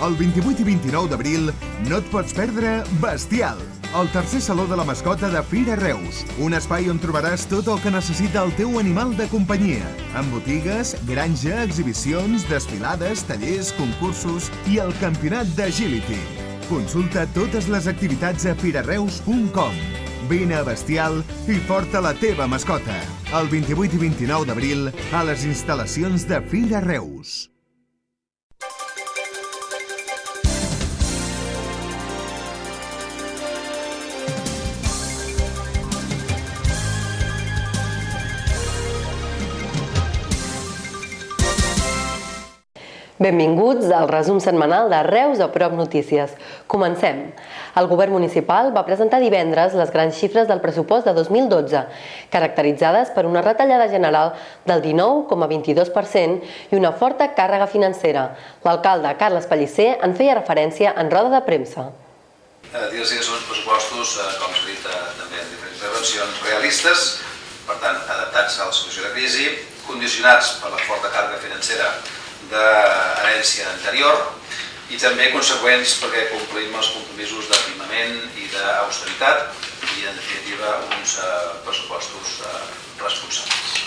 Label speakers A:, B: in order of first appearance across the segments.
A: El 28 i 29 d'abril no et pots perdre Bestial, el tercer saló de la mascota de Fira Reus. Un espai on trobaràs tot el que necessita el teu animal de companyia. Amb botigues, granja, exhibicions, desfilades, tallers, concursos i el campionat d'Agility. Consulta totes les activitats a firareus.com. Vine a Bestial i porta la teva mascota. El 28 i 29 d'abril a les instal·lacions de Fira Reus.
B: Benvinguts al resum setmanal de Reus a Prop Notícies. Comencem. El govern municipal va presentar divendres les grans xifres del pressupost de 2012, caracteritzades per una retallada general del 19,22% i una forta càrrega financera. L'alcalde Carles Pellicer en feia referència en roda de premsa.
C: Dir-los que són uns pressupostos, com s'ha dit també en diferents intervencions, realistes, per tant, adaptats a la situació de crisi, condicionats per la forta càrrega financera d'herència anterior i també conseqüents perquè complim els compromisos d'aprimament i d'austeritat i, en definitiva, uns pressupostos responsables.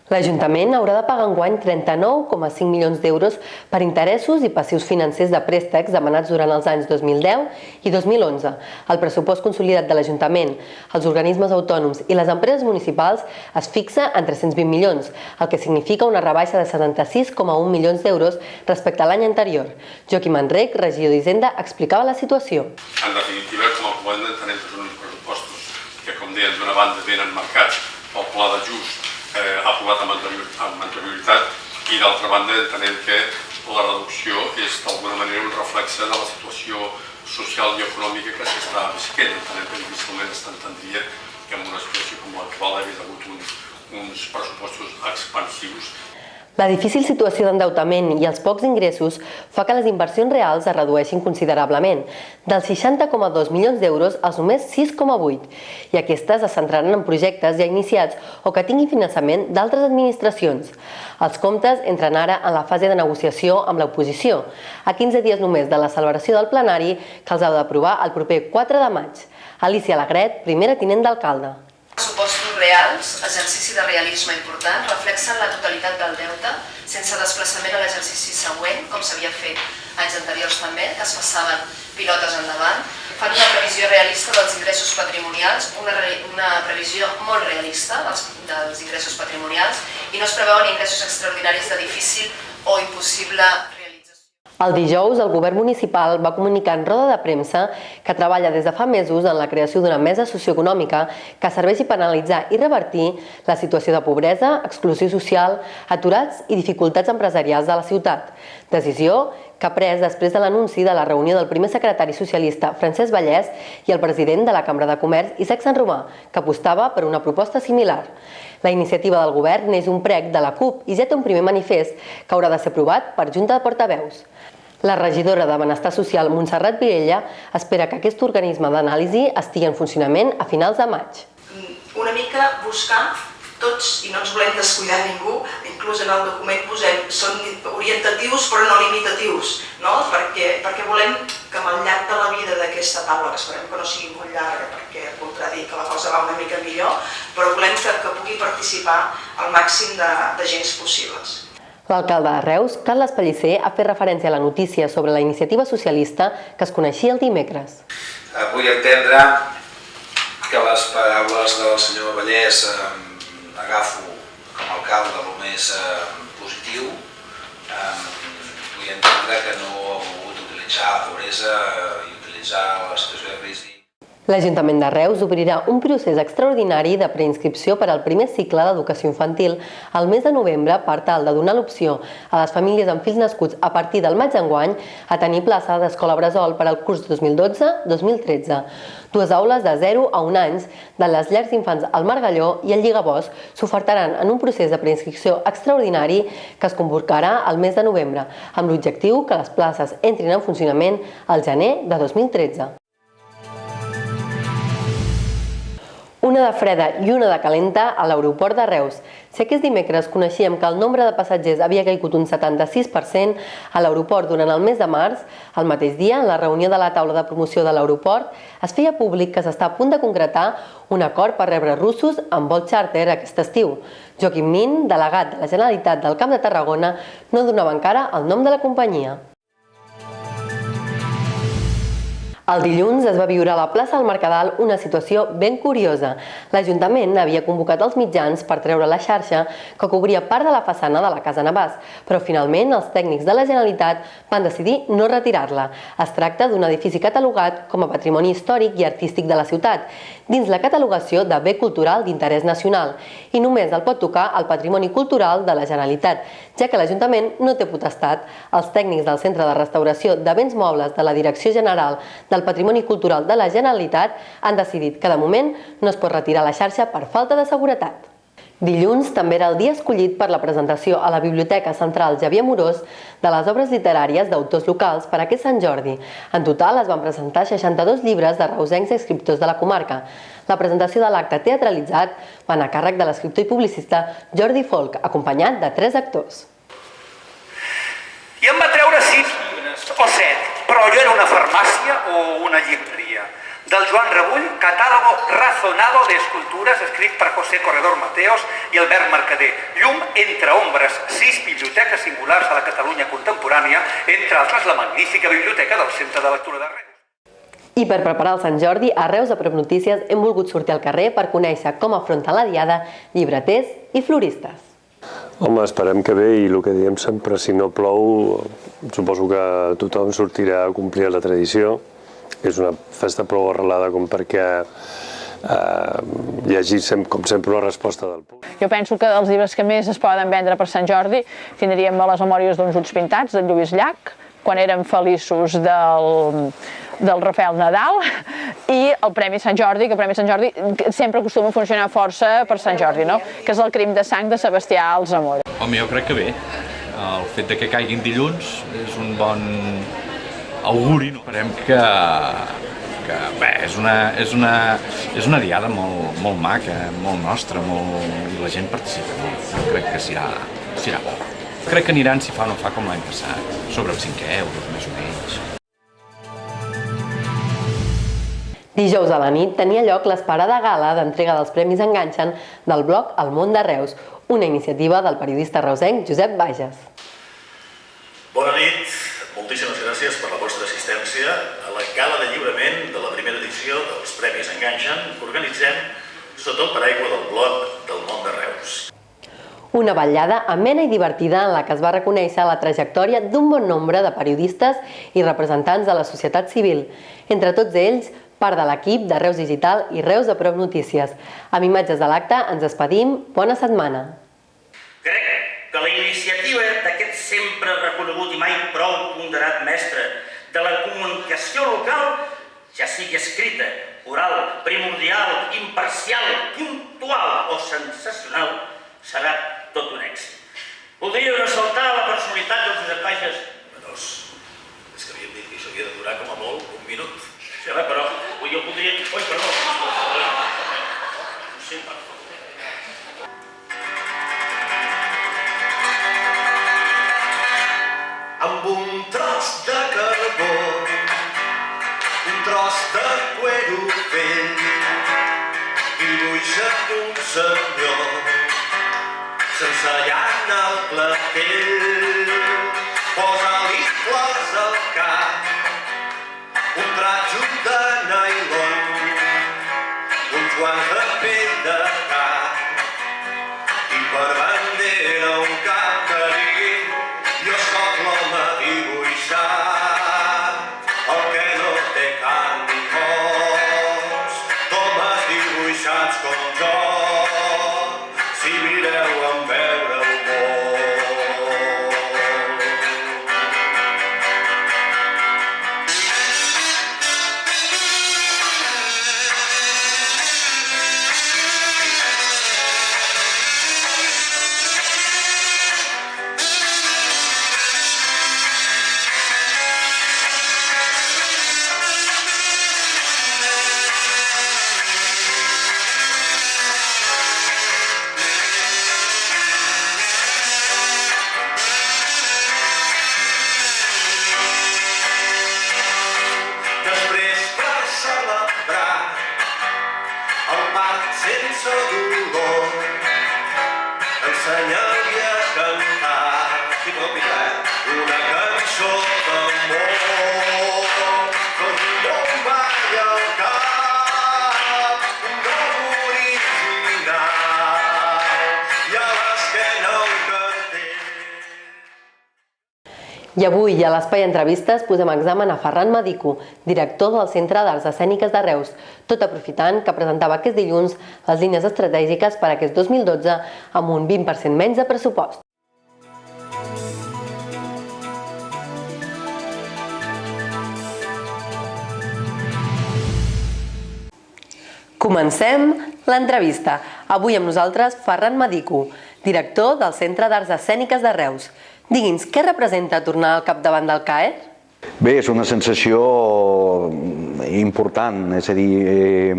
B: L'Ajuntament haurà de pagar enguany 39,5 milions d'euros per interessos i passius financers de préstecs demanats durant els anys 2010 i 2011. El pressupost consolidat de l'Ajuntament, els organismes autònoms i les empreses municipals es fixa en 320 milions, el que significa una rebaixa de 76,1 milions d'euros respecte a l'any anterior. Joaquim Enric, regidor d'Hisenda, explicava la situació.
D: En definitiva, com el govern entenem que són uns pressupostos que, com deien, d'una banda venen marcats pel pla d'ajust aprovat amb anterioritat i d'altra banda entenem que la reducció és d'alguna manera un reflexe de la situació social i econòmica que s'està visquent. Entenem que difícilment s'entendria que en una situació com l'actual hi hagués hagut uns pressupostos expansius.
B: La difícil situació d'endeutament i els pocs ingressos fa que les inversions reals es redueixin considerablement, dels 60,2 milions d'euros als només 6,8, i aquestes es centraran en projectes ja iniciats o que tinguin finançament d'altres administracions. Els comptes entren ara en la fase de negociació amb l'oposició, a 15 dies només de la celebració del plenari que els ha d'aprovar el proper 4 de maig. Alicia Lagret, primera tinent d'alcalde.
E: Pressupostos reals, exercici de realisme important, reflexen la totalitat del deute sense desplaçament a l'exercici següent, com s'havia fet anys anteriors també, que es passaven pilotes endavant. Fan una previsió realista dels ingressos patrimonials, una previsió molt realista dels ingressos patrimonials i no es preveuen ingressos extraordinaris de difícil o impossible realització.
B: El dijous, el govern municipal va comunicar en roda de premsa que treballa des de fa mesos en la creació d'una mesa socioeconòmica que serveixi per analitzar i revertir la situació de pobresa, exclusió social, aturats i dificultats empresarials de la ciutat. Decisió que ha pres després de l'anunci de la reunió del primer secretari socialista Francesc Vallès i el president de la Cambra de Comerç Isaac Sant Romà, que apostava per una proposta similar. La iniciativa del govern n'és un prec de la CUP i ja té un primer manifest que haurà de ser aprovat per Junta de Portaveus. La regidora de Benestar Social, Montserrat Vilella, espera que aquest organisme d'anàlisi estigui en funcionament a finals de maig.
F: Una mica buscar tots, i no ens volem descuidar ningú, inclús en el document posem, són orientatius però no limitatius, perquè volem que amb el llarg de la vida d'aquesta taula, que esperem que no sigui molt llarga perquè voldrà dir que la cosa va una mica millor, però volem que pugui participar el màxim de gens possibles.
B: L'alcalde de Reus, Carles Pellicer, ha fet referència a la notícia sobre la iniciativa socialista que es coneixia el dimecres.
C: Vull entendre que les paraules del senyor Vallès agafo com a alcalde el més positiu. Vull entendre que no ha volgut utilitzar la pobresa i utilitzar la situació de crisi.
B: L'Ajuntament de Reus obrirà un procés extraordinari de preinscripció per al primer cicle d'educació infantil al mes de novembre per tal de donar l'opció a les famílies amb fills nascuts a partir del maig d'enguany a tenir plaça d'escola bressol per al curs 2012-2013. Dues aules de 0 a 1 anys de les llars d'infants al Margalló i el Lligabosc s'ofertaran en un procés de preinscripció extraordinari que es convocarà al mes de novembre, amb l'objectiu que les places entrin en funcionament al gener de 2013. Una de freda i una de calenta a l'aeroport de Reus. Si aquest dimecres coneixíem que el nombre de passatgers havia caigut un 76% a l'aeroport durant el mes de març, el mateix dia, en la reunió de la taula de promoció de l'aeroport, es feia públic que s'està a punt de concretar un acord per rebre russos amb vol xàrter aquest estiu. Joaquim Nin, delegat de la Generalitat del Camp de Tarragona, no donava encara el nom de la companyia. El dilluns es va viure a la plaça del Mercadal una situació ben curiosa. L'Ajuntament havia convocat els mitjans per treure la xarxa que cobria part de la façana de la Casa Navàs, però finalment els tècnics de la Generalitat van decidir no retirar-la. Es tracta d'un edifici catalogat com a patrimoni històric i artístic de la ciutat, dins la catalogació de bé cultural d'interès nacional, i només el pot tocar el patrimoni cultural de la Generalitat, ja que l'Ajuntament no té potestat. Els tècnics del Centre de Restauració de Béns Mobles de la Direcció General del Patrimoni Cultural de la Generalitat han decidit que de moment no es pot retirar la xarxa per falta de seguretat. Dilluns també era el dia escollit per la presentació a la Biblioteca Central Xavier Amorós de les obres literàries d'autors locals per aquest Sant Jordi. En total es van presentar 62 llibres de reusencs i escriptors de la comarca. La presentació de l'acte teatralitzat va anar a càrrec de l'escriptor i publicista Jordi Folk, acompanyat de 3 actors.
G: I em va treure 6 o 7, però allò era una farmàcia o una llibreria. Del Joan Rebull, catàlogo razonado de escultures, escrit per José Corredor Mateos i Albert Mercader. Llum entre ombres, 6 biblioteques singulars a la Catalunya contemporània, entre altres la magnífica biblioteca del Centre de Lectura de Reus.
B: I per preparar el Sant Jordi, a Reus a Prop Notícies hem volgut sortir al carrer per conèixer com afronten la diada llibreters i floristes.
H: Home, esperem que bé, i el que diem sempre, si no plou, suposo que tothom sortirà a complir la tradició. És una festa prou arrelada com perquè hi hagi, com sempre, una resposta del públic.
I: Jo penso que els llibres que més es poden vendre per Sant Jordi tindríem Les memòries d'uns ulls pintats, del Lluís Llach, Quan érem feliços, del Rafael Nadal, i el Premi Sant Jordi, que el Premi Sant Jordi sempre acostuma a funcionar força per Sant Jordi, no? Que és el Crim de sang de Sebastià Alsamora.
J: Home, jo crec que bé. El fet que caiguin dilluns és un bon auguri. Esperem que bé, és una diada molt maca, molt nostra, i la gent participa molt. Jo crec que s'irà bo. Crec que aniran, si fa o no fa, com l'any passat, sobre els 5 euros, més o menys.
B: Dijous a la nit tenia lloc l'esperada gala d'entrega dels Premis Enganxen del blog El Món de Reus, una iniciativa del periodista reusenc Josep Bages.
K: Bona nit, moltíssimes gràcies per la vostra assistència a la gala de lliurament de la primera edició dels Premis Enganxen que organitzem sota el paraigua del blog del Món de Reus.
B: Una vetllada amena i divertida en la que es va reconèixer la trajectòria d'un bon nombre de periodistes i representants de la societat civil. Entre tots ells, part de l'equip de Reus Digital i Reus de Prop Notícies. Amb imatges de l'acte ens despedim. Bona setmana.
L: Crec que la iniciativa d'aquest sempre reconegut i mai prou ponderat mestre de la comunicació local, ja sigui escrita, oral, primordial, imparcial, puntual o sensacional, serà tot un èxit. Voldria ressaltar la personalitat del Josep Bages.
K: Menors, és que havíem dit que això havia de durar com a molt 1 minut.
L: Sí, però jo voldria... Oi, perdó. Sí, perdó.
M: Amb un tros de carbó, un tros de cuero vell, dibuixa un senyor sense llana al clatell. Posa-li flors al cap, un tratxo de nylon, uns guants de pell de cap i per bandera un cap que digui jo soc l'home dibuixat, el que no té carn ni cos, d'homes dibuixats com jo, si mireu en veure-ho molt. ensenyar-li a cantar. Sí, pot picar, una cançó d'amor. Tot un món balla al cap, un nom original, i a l'esquena un cartell.
B: I avui a l'Espai Entrevistes posem a examen a Ferran Medico, director del Centre d'Arts Escèniques de Reus, tot aprofitant que presentava aquest dilluns les línies estratègiques per a aquest 2012 amb un 20% menys de pressupost. Comencem l'entrevista. Avui amb nosaltres Ferran Medico, director del Centre d'Arts Escèniques de Reus. Digui'ns, què representa tornar al capdavant del CAER?
N: Bé, és una sensació important, és a dir,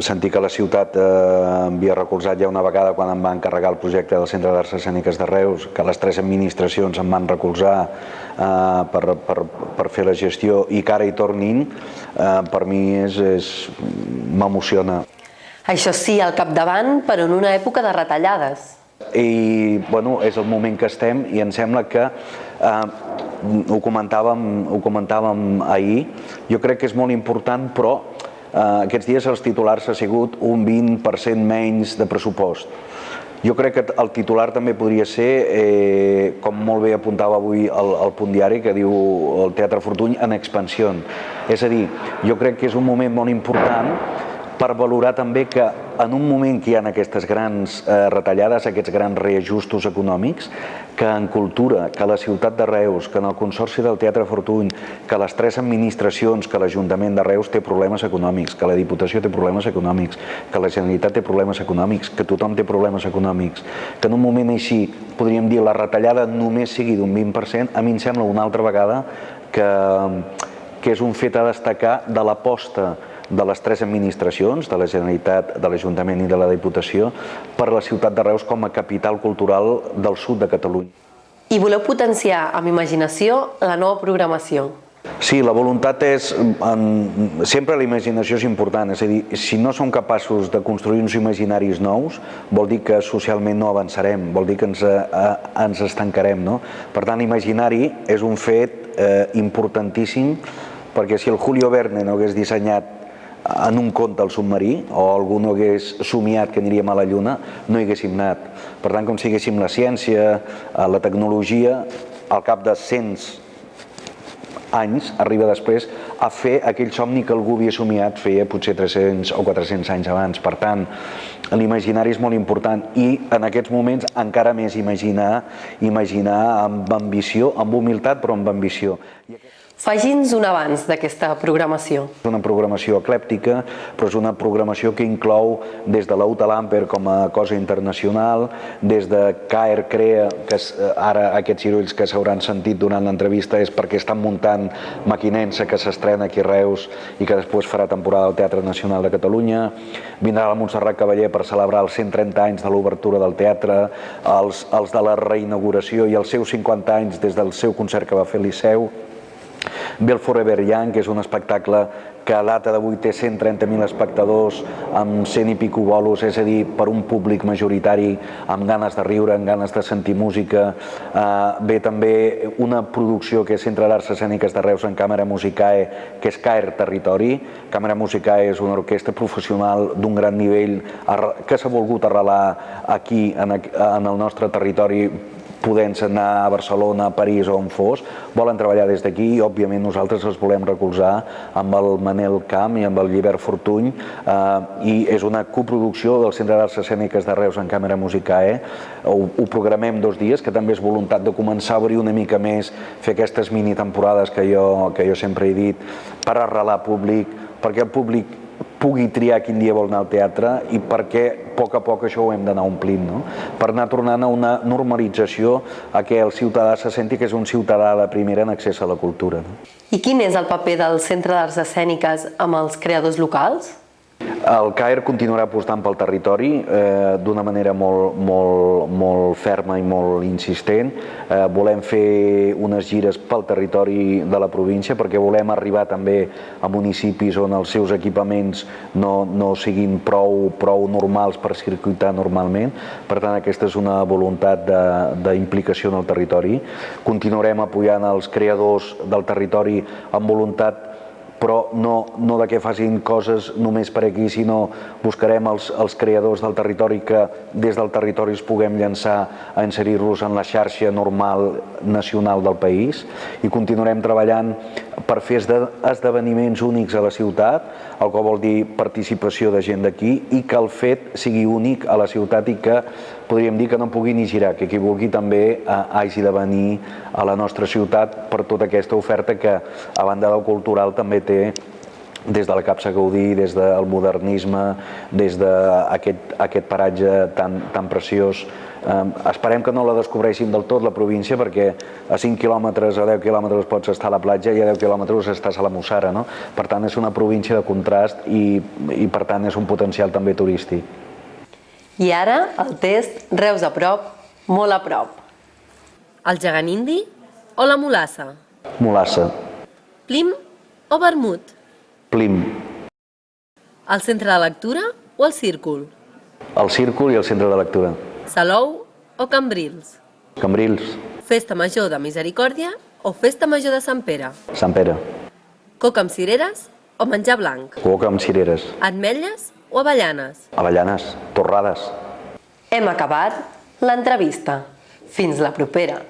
N: sentir que la ciutat m'havia recolzat ja una vegada quan em va encarregar el projecte del Centre d'Arts Escèniques de Reus, que les 3 administracions em van recolzar per fer la gestió i que ara hi tornin, per mi m'emociona.
B: Això sí, al capdavant, però en una època de retallades.
N: I és el moment que estem i em sembla que ho comentàvem ahir, jo crec que és molt important, però aquests dies els titulars ha sigut un 20% menys de pressupost. Jo crec que el titular també podria ser, com molt bé apuntava avui el Punt Diari, que diu el Teatre Fortuny en expansió. És a dir, jo crec que és un moment molt important per valorar també que en un moment que hi ha aquestes grans retallades, aquests grans reajustos econòmics, que en cultura, que la ciutat de Reus, que en el Consorci del Teatre Fortuny, que les 3 administracions, que l'Ajuntament de Reus té problemes econòmics, que la Diputació té problemes econòmics, que la Generalitat té problemes econòmics, que tothom té problemes econòmics, que en un moment així, podríem dir, la retallada només sigui d'un 20%, a mi em sembla una altra vegada que és un fet a destacar de l'aposta de les 3 administracions, de la Generalitat, de l'Ajuntament i de la Diputació, per la ciutat de Reus com a capital cultural del sud de Catalunya.
B: I voleu potenciar amb imaginació la nova programació?
N: Sí, la voluntat és... Sempre la imaginació és important, és a dir, si no som capaços de construir uns imaginaris nous, vol dir que socialment no avançarem, vol dir que ens estancarem, no? Per tant, imaginari és un fet importantíssim, perquè si el Julio Verne no hagués dissenyat en un conte el submarí, o algú no hagués somiat que aniríem a la Lluna, no hi haguéssim anat. Per tant, com si haguéssim la ciència, la tecnologia, al cap de 100 anys, arriba després a fer aquell somni que algú havia somiat feia potser 300 o 400 anys abans. Per tant, l'imaginari és molt important i en aquests moments encara més imaginar amb ambició, amb humilitat però amb ambició.
B: Faci'ns un avanç d'aquesta programació.
N: És una programació eclèptica, però és una programació que inclou des de l'Outa Lamper com a cosa internacional, des de CAER Crea, que ara aquests cirulls que s'hauran sentit durant l'entrevista és perquè estan muntant Maquinensa, que s'estrena aquí a Reus i que després farà temporada al Teatre Nacional de Catalunya. Vindrà la Montserrat Cavaller per celebrar els 130 anys de l'obertura del teatre, els de la reinauguració i els seus 50 anys des del seu concert que va fer al Liceu. Ve el Forever Young, que és un espectacle que a data d'avui té 130.000 espectadors amb 100 i pico bolos, és a dir, per un públic majoritari amb ganes de riure, amb ganes de sentir música. Ve també una producció que és Centre d'Arts Escèniques de Reus en Càmera Musicae, que és CAER Territori. Càmera Musicae és una orquestra professional d'un gran nivell que s'ha volgut arrelar aquí, en el nostre territori, podent anar a Barcelona, a París o on fos, volen treballar des d'aquí i òbviament nosaltres els volem recolzar amb el Manel Camp i amb el Llibert Fortuny i és una coproducció del Centre d'Arts Escèniques de Reus en Càmera Musicae. Ho programem 2 dies, que també és voluntat de començar a obrir una mica més, fer aquestes mini temporades que jo sempre he dit, per arrelar públic, perquè el públic pugui triar quin dia vol anar al teatre i perquè a poc això ho hem d'anar omplint, per anar tornant a una normalització a què el ciutadà se senti que és un ciutadà de primera en accés a la cultura.
B: I quin és el paper del Centre d'Arts Escèniques amb els creadors locals?
N: El CAER continuarà apostant pel territori d'una manera molt ferma i molt insistent. Volem fer unes gires pel territori de la província perquè volem arribar també a municipis on els seus equipaments no siguin prou normals per circuitar normalment. Per tant, aquesta és una voluntat d'implicació en el territori. Continuarem apoyant els creadors del territori amb voluntat, però no de que facin coses només per aquí, sinó buscarem els creadors del territori que des del territori els puguem llançar a inserir-los en la xarxa normal nacional del país, i continuarem treballant per fer esdeveniments únics a la ciutat, el que vol dir participació de gent d'aquí, i que el fet sigui únic a la ciutat i que podríem dir que no pugui ni girar, que qui vulgui també hagi de venir a la nostra ciutat per tota aquesta oferta que, a banda del cultural, també té des de la Capsa Gaudí, des del modernisme, des d'aquest paratge tan preciós. Esperem que no la descobreixin del tot la província, perquè a 5 quilòmetres, a 10 quilòmetres pots estar a la platja i a 10 quilòmetres estàs a la Mussara, no? Per tant, és una província de contrast i per tant és un potencial també turístic.
B: I ara el test Reus a prop, molt a prop. El gegant indi o la mulassa?
N: Mulassa.
B: Plim o vermut?
N: Plim.
B: El centre de lectura o el círcul?
N: El círcul i el centre de lectura.
B: Salou o Cambrils?
N: Cambrils.
B: Festa major de Misericòrdia o festa major de Sant Pere?
N: Sant Pere.
B: Coca amb cireres o menjar blanc?
N: Coca amb cireres.
B: Ametlles o avellanes?
N: Avellanes. Torrades.
B: Hem acabat l'entrevista. Fins la propera.